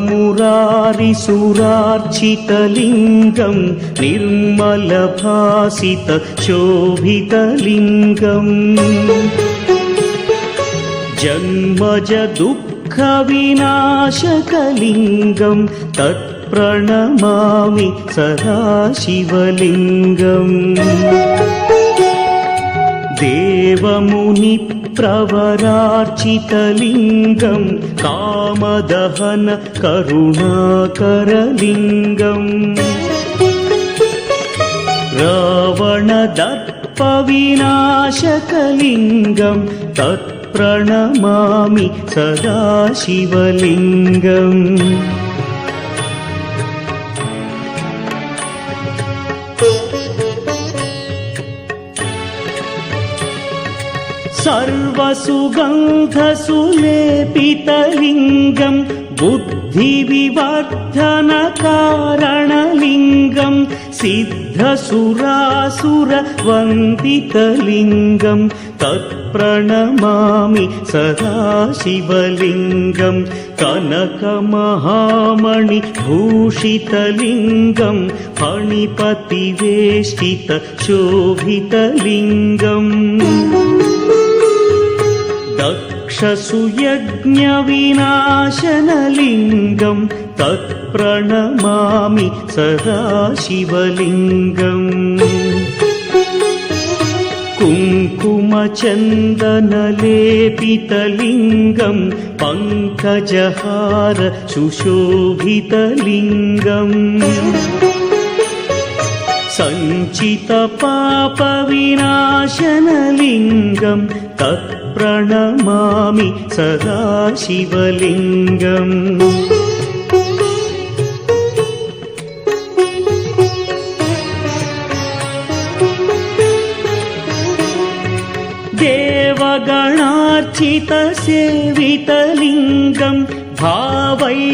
मुरारिसुरार्चितलिङ्गं निर्मलभासितशोभितलिङ्गम् जन्मज दुःखविनाशकलिङ्गं तत्प्रणमामि सदा शिवलिङ्गम् देवमुनिप्रवरार्चितलिङ्गं कामदहन करुणाकरलिङ्गम् रावणदर्पविनाशकलिङ्गं तत्प्रणमामि सदा शिवलिङ्गम् सर्वसुगन्धसुलेपितलिङ्गं बुद्धिविवर्धनकारणलिङ्गं सिद्धसुरासुरवन्दितलिङ्गं तत्प्रणमामि सदा शिवलिङ्गं कनकमहामणिभूषितलिङ्गं फणिपतिवेष्टितशोभितलिङ्गम् दक्षसुयज्ञविनाशनलिङ्गं तत्प्रणमामि सदा शिवलिङ्गम् कुङ्कुमचन्दनलेपितलिङ्गं पङ्कजहार सुशोभितलिङ्गम् सञ्चितपापविनाशनलिङ्गं तत्प्रणमामि सदा शिवलिङ्गम् देवगणार्चितसेवितलिङ्गं भावैर्भक्तिभिरेव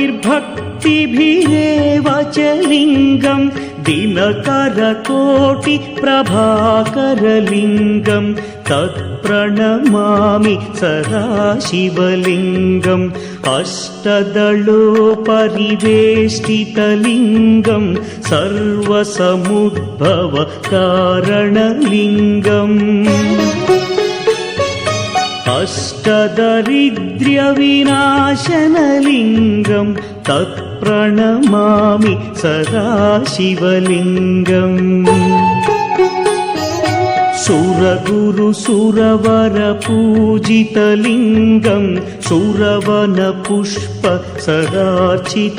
च लिङ्गं दिनकरकोटिप्रभाकरलिङ्गं तत्प्रणमामि सदा शिवलिङ्गम् अष्टदलोपरिवेष्टितलिङ्गं सर्वसमुद्भवकारणलिङ्गम् अष्टदरिद्र्यविनाशनलिङ्गं तत्प्रणमामि सदा शिवलिङ्गम् सुरगुरुसुरवरपूजितलिङ्गं सुरवनपुष्प सदार्चितलिङ्गम्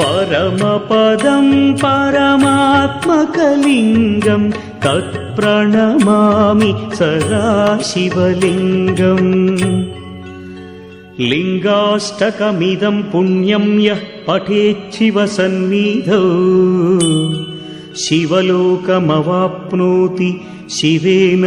परमपदं परमात्मकलिङ्गं तत्प्रणमामि सदा शिवलिङ्गम् लिङ्गाष्टकमिदं पुण्यं यः पठेच्छिवसन्निधौ शिवलोकमवाप्नोति शिवेन